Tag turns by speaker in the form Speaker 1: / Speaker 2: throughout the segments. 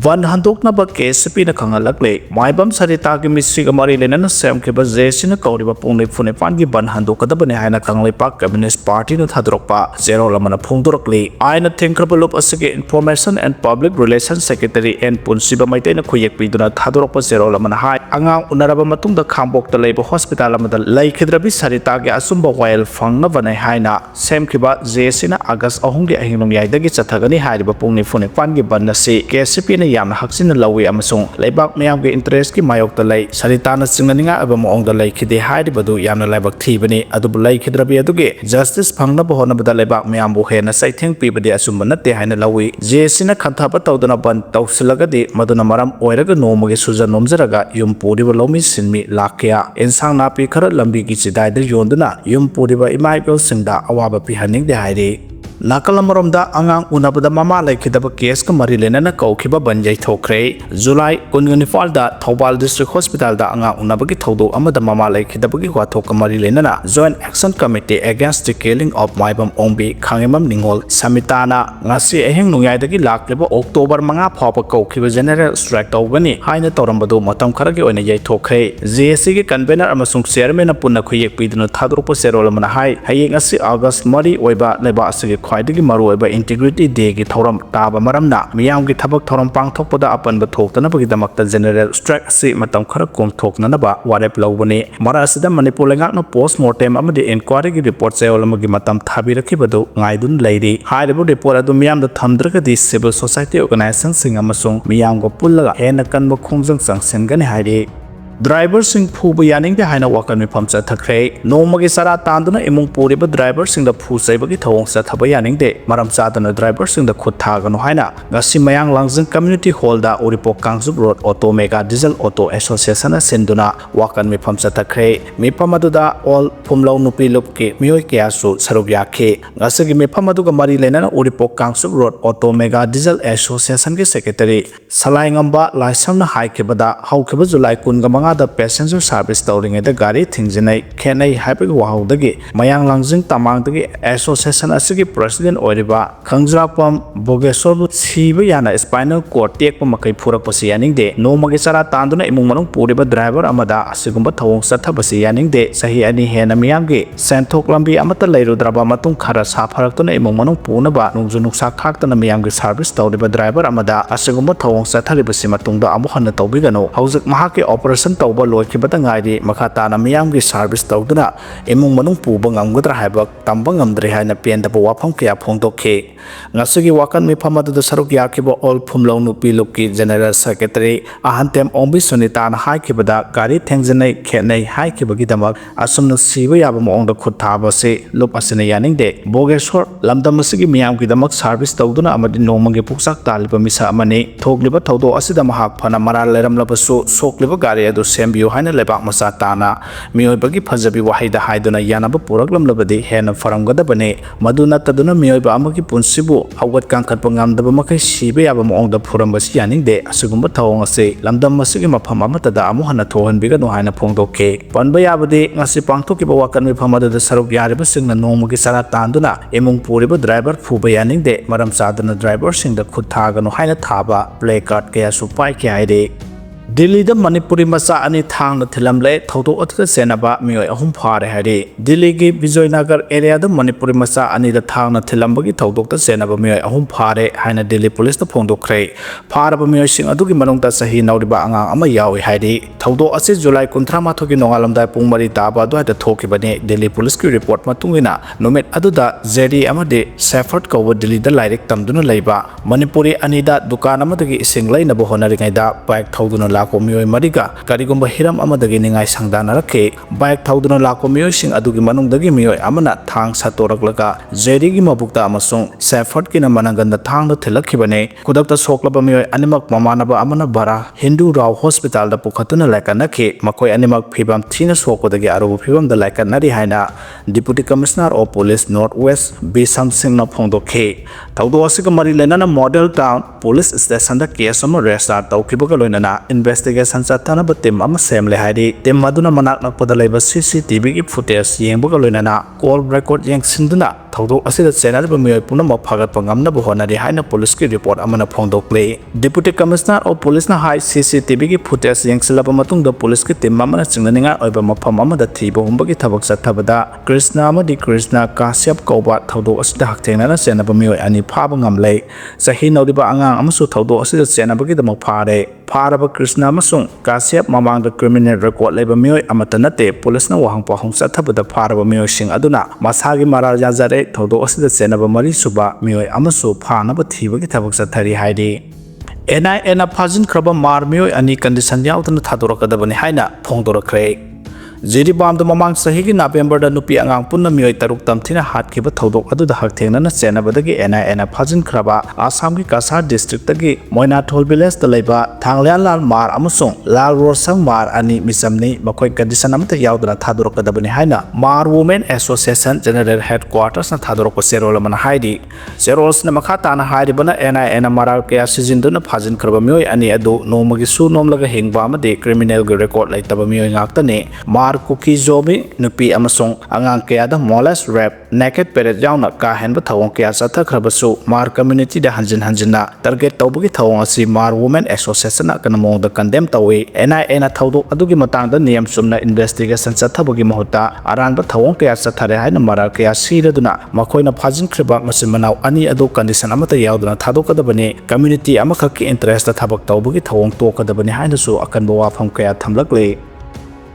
Speaker 1: Van handoknaba KCP na khangalakle maibam saritagi misri mari lenana semkeba jesina kauriba pungne phune pangi ban handokadabane haina khanglaipak Communist Party na thadrokpa zero lamana phongdorakle aina thingre asige Information and Public Relations Secretary N Punsiba maitena khuyek piduna thadrokpa zero lamana hai angang unaraba matungda khambokta leiba hospital amada laikhidrabi saritagi asumba while fangna banai haina semkeba jesina August 3 gi ahinglong yaidagi chathagani hairiba pungne phune pangi ban na se KCP na yamna haksin lawi amasung laibak mayam ge interest ki mayokta lai saritana singnaninga aba moongda lai khide hairibadu yamna laibak thibani adubu lai khidrabi aduge justice phangna bohona bada laibak mayam bo hena saitheng pibadi asumba natte haina lawi jesina khanthaba tawdana ban tawsilagadi maduna maram oiraga nomage suja nomjaraga yum puriba lomi sinmi lakya ensang napi khara lambi ki chidai da yonduna yum puriba imaibel singda awaba pihaning de hairi Nakalamoromda angang unabada mama laikhidaba case ka mari lenana kaukiba banjai thokre July 19 da Thobal District Hospital da angang unabagi thodo amada mama laikhidabagi wathok ka mari lenana Joint Action Committee Against the Killing of Maibam Ongbi Khangimam Ningol Samitana ngasi eheng nungyai lakleba October 5 phawba kaukiba General Strike tawgani haina torambadu matam kharagi oina yai thokre JSC ge convener amasung chairman punna khuyek piduna thadropa serolamana hai hayeng asi August 3 oiba leba asige khwaidagi maruoiba integrity day gi thoram taba maramna miyam gi thabak thoram pangthokpada apanba thoktana bagi damakta general strike asi matam khara kom thoknana ba warep lawbani marasida Manipur lengakna post mortem amadi inquiry gi report chayolamagi matam thabirakibadu ngaidun leiri hairibu report adu miyam da thamdragadi civil society organization sing amasung miyam go pullaga hena kanba khongjang sangsengani hairi Driver sing phuba yaning de haina wakan mi phamcha thakre nomagi sara tanduna imung puriba driver sing da phu saibagi thawong sa thaba yaning de maram chadana driver sing da khut thaganu haina ngasi mayang langjing community hall da Oripok Kangsup Road Auto Mega Diesel Auto Association senduna wakan mi phamcha thakre mi phamadu all phumlau nupi lupke mioi kya su saruk yakhe ngasi mi phamadu ga mari lenana Oripok Kangsup Road Auto Mega Diesel Association ge secretary Salaingamba Laisamna haikebada haukeba July 1 the passenger service towing the gari thingzinai khenai haipag wahaudagi mayang langjing tamangdagi association asigi president oiriba khangjrapam bogesor siba yana spinal cord tekpa makai phurak pasi yaning de nomagi sara tanduna imung manung puriba driver amada asigumba thawong sathabasi yaning de sahi ani hena miyamgi senthok lambi amata leirudraba matung khara sapharaktuna imung manung punaba nungju nuksa khaktana miyamgi service tawriba driver amada asigumba thawong satharibasi matungda amuhanna tawbigano haujak mahaki operation tawba loikibata ngaidi makhatana miyamgi service tawduna imung manung puba ngamgadra haibak tamba ngamdre haina pendaba wafam kya phongdokhe ngasigi wakan mi phamadu saruk yakiba all phumlau nupi lukki general secretary ahantem ombi sunitana haikibada gari thengjenai khenai haikibagi damak asumna siba yaba moongda khut thaba se lup asina yaning de bogesor lamdam asigi miyamgi damak service tawduna amadi nomagi puksak taliba misa amani thogliba thawdo asida mahak phana maral leramlabasu sokliba gari adu sembiyo haina lebak masa tana miyoibagi phajabi wahida haiduna yanaba puraklamlabadi hena faramgadabane maduna taduna miyoiba amagi punsibu hawat kangkhatpa ngamdaba makai sibe yaba moongda phurambasi yaningde asugumba thawong ase lamdam masigi mafam amatada amuhana thohanbiganu haina phongdokhe panba yabadi ngasi pangthokiba wakan mifamada saruk yariba singna nomagi sara tanduna emung puriba driver phuba yaningde maram sadana driver singda khut thaganu haina thaba play card kaya supai kya haide Delhi da Manipuri masa ani thangna thilamle thodo otka senaba mioi ahum phare hari Delhi gi Vijaynagar area da Manipuri masa ani da thangna thilambagi thodok ta senaba mioi ahum phare haina Delhi police ta phongdokre pharaba mioi sing adugi manungta sahi nauriba angang ama yawi hari thodo ase July 13 gi nongalamdai pung mari taba do ta thokibane Delhi police ki report matungina nomet aduda Jerry amade Safford kawa Delhi da direct tamduna leiba Manipuri ani da dukan amadagi ising laina bo honari ngaida bike thoduna lako mioi mariga karigumba hiram amadagi ningai sangdana rakhe bike thauduna lako mioi sing adugi manungdagi mioi amana thang satoraklaga Jerry gi mabukta amasung Safford kina mananganda thangda thilakhibane kudakta soklaba mioi animak mamanaba amana bara Hindu Rao Hospital da pukhatuna laikanakhe makoi animak phibam thina sokodagi arubu phibam da laikanari haina Deputy Commissioner of Police Northwest B Samsing na phongdokhe thaudo asiga mari lenana model town police station da case ama register tawkhibaga loinana investigation chattanaba team ama semle haidi team maduna manak nakpada leba CCTV gi footage yengbaga loinana call record yengsinduna thawdok asida chenariba miyoi punama phagatpa ngamnaba honari haina police ki report amana phongdokle deputy commissioner of police na hai CCTV gi footage yengsilaba matungda police ki team amana chingnaninga oiba mafam amada thiba humbagi thabak chathabada Krishna KCP kauba thawdok asida hakthengnana chenaba miyoi ani phaba ngamle sahi naudiba angang amasu thawdok asida chenabagi damak phare Pharaba Krishna amasung KCP mamangda criminal record leba miyoi amata nate police na wahang pahong chathabada pharaba miyoi sing aduna masagi maral yajare thawdok asida chenaba mari suba miyoi amasu phanaba thibagi thabak chathari haidi NIA na phajin khraba mar miyoi ani condition yaudana thadorakadabani haina phongdorakre Jiribam the Mamang Sahigi November the Nupi Angang Puna Mui Taruk Tamtina Hat Kiba Todok Adu the Haktina Senabadagi NIA Pazin Kraba, Assamgi Kasar District Tagi, Moina Tolbiles the Leba, Tanglian Lal Mar Amusung, Lal Rosang Mar Ani Misamni, Makoi Kadisanam the Yaudana Tadorokadabani Haina, Mar Women Association General Headquarters and Tadoroko Serolaman Haidi, Serols Namakatana Haidibana NIA Maralkea Sizinduna Pazin Krabamui Ani Adu, no Magisu Nomlaga Hingbama, the criminal record like Tabamui Actane, Mar Cookie Zobi, Nupi Amasong, Angang Keada, Molas Rap, Naked Peret Jauna, Kahan Batawon Kiasata Krabasu, Mar Community the Hanjana, Target Tobuki Tawasi, Mar Women Association Kanamo the Condemned Tawi, NIA Taudo Adugi Matanda, Niam Sumna Investigation Satabugi Mahota, Aran Batawon Kiasatare, Marakia, Sire Duna, Makoina Pazin Kriba Masimanau, Ani Adu Condition Amata Yaudana, Tadoka the Bane, Community Amakaki interest the Tabak Tobuki Tawon Toka the Bane Handasu, Akanboa from Kaya Tamlakli.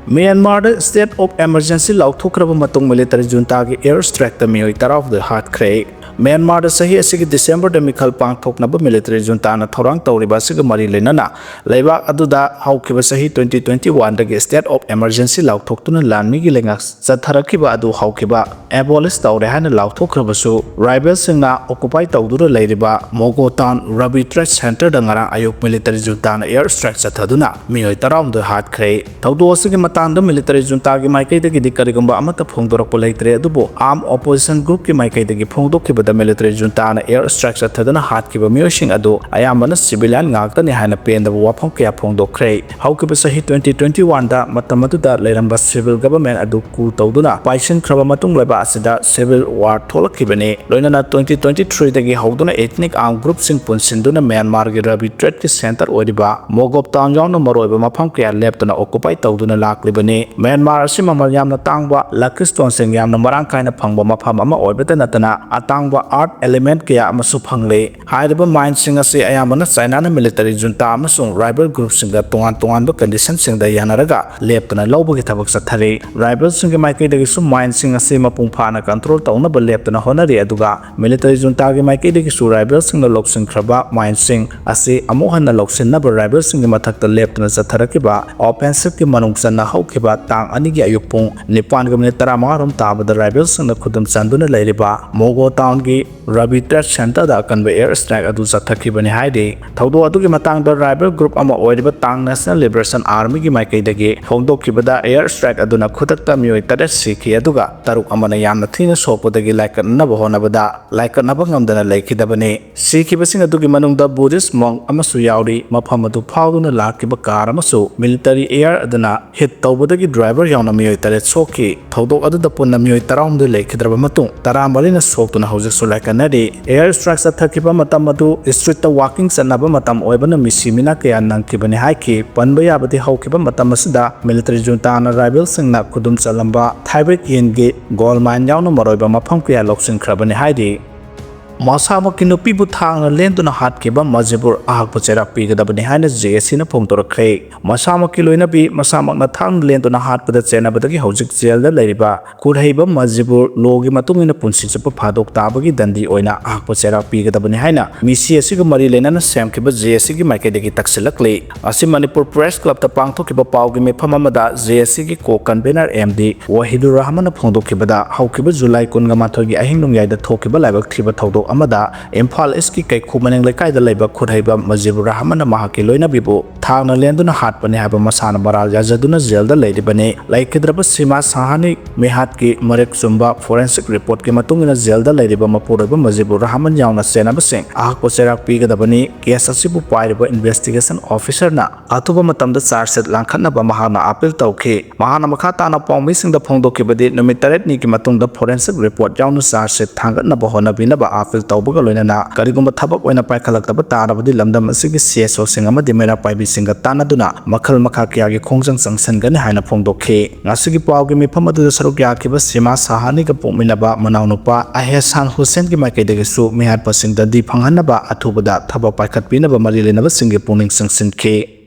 Speaker 1: Myanmar state of emergency lauthokraba matung military junta gi airstrike the miyoi taraf the heart cray Myanmar sahi asigi December the Mikhal pangthoknaba military junta na thorang tawriba siga mari lenana leibak aduda haukiba sahi 2021 dagi state of emergency lauthoktuna lanmi gi lenga chatharakiba adu haukiba abolish tawre hana lauthokrabasu rival singna occupy tawdura leiriba Mogo town Rabi Trade Center dangara ayuk military junta na airstrike chathaduna miyoi taram the heart cray tawdu asigi matangda military junta gi maikai dagi dikarigumba amata phongdorak polaitre adubo armed opposition group ki maikai dagi phongdokkiba the military junta na airstrike chathadana hat kiba miyosing adu ayamana civilian ngakta ni hana penda wafam kya phongdokre haukiba sahi 2021 da matamatuda leiramba civil government adu ku tawduna paisin khraba matung leba asida civil war tholakibani loinana 2023 dagi hauduna ethnic armed group sing punsinduna Myanmar gi Rabi Trade Center oriba Mogop town yauna maroiba mafam kya leptuna occupy tawduna laklibani Myanmar asi mamal yamna tangba lakiston sing yamna marang kaina phangba mafam ama oibeta natana atangba art element kaya amasu phangle haidaba mine singa se ayamana China na military junta amasung rival group singa tongan ba condition singda yanaraga leptana lawbugi thabak sathari rival singa maikai dagi su mine singa se mapung phana control tawna ba leptana honari aduga military junta gi maikai dagi su rival singa loksin khraba mine sing ase amohanna loksin na ba rival singa mathakta leptana satharakiba offensive ki manung sanna haukiba tang ani gi ayupung nipan ga minute 15 rom tabada rival singa khudum chanduna leiriba Mogo town Rabi Trade Center da kanba airstrike adu chathakibani haide thawdo adugi matang da rival group ama oiriba tang National Liberation Army gi maikai dagi phongdokkibada airstrike aduna khutakta miyoi taret sikhi aduga taruk amana yamna thina sopodagi laikanna bahonabada laikanna ngamdana laikidabani sikhibasing adugi manungda Buddhist monk amasu yauri mafam adu phawduna lakiba car amasu military air aduna hit tawbadagi driver yauna miyoi taret sokhi thawdo adu da punna miyoi taram du laikhidraba matung tarambalina soktuna hojik sulakanadi airstrike athakiba matam adu street ta walking sanaba matam oibana misimina kaya nangkibani haiki panba yabati haukiba matam asida military junta na rival singna khudum chalamba Thaibat yenge gold mine yauna maroiba mafam kaya loksin khrabani haidi Masamaki nupibu thangna lenduna hatkiba Manipur ahakpa cherak pigadabani haina JSC na phongdorakre Masamaki loinabi masamakna thangna lenduna hatpada chenabadagi hojik jail da leiriba kurhaiba Manipur logi matungina punsi chapa phadok tabagi dandi oina ahakpa cherak pigadabani haina misi asiga mari lenana semkiba JSC gi maikedagi taksilakle asi Manipur Press Club ta pangthokiba pawgi mefam amada JSC gi ko convener MD Wahidur Rahman na phongdokibada haukiba July 18 gi ahing nungyai da thokiba laibak thiba thawdo amada Imphal East-ki Kaikhu Maneng Lekaida Laiba Khudhaiba Majibur Rahman Mahaki Loinabibu Thangna Lenduna Hatpane Haba Masana Maral Yazaduna Zelda Ladibane Laikidraba Sima Sahani Mihatki Marek Sumba Forensic Report Ki Matungina Zelda Ladiba Mapuraba Majibur Rahman Yauna Senaba Singh Ahko Serak Pigadabani Case Asibu Paiba Investigation Officer na Atuba Matamda Sarset Lankanaba Mahana Apil Tauke Mahana Makatana Pong missing the Pongdokibadi Numitaret Niki Matunda Forensic Report Yaunu Sarset Tangat Nabahona Binaba Apil Taubagalona Kariguma Tabak when a Paikalakaba Tarabadi Lamdam Sigi Sieso Singama Dimera Paibi Singa Tanaduna Makal Makakiagi Kongsan Sangan Hana Pongdoke Nasigi Pawgimi Pamadu Sarukiakiba Sima Sahani Kapuminaba Manaunupa Ahesan Hussein Kimakedesu Mihad Pasing the Deep Hanganaba Atubada Tabak Paikat Binaba Marilina Singi Puning Sansin K.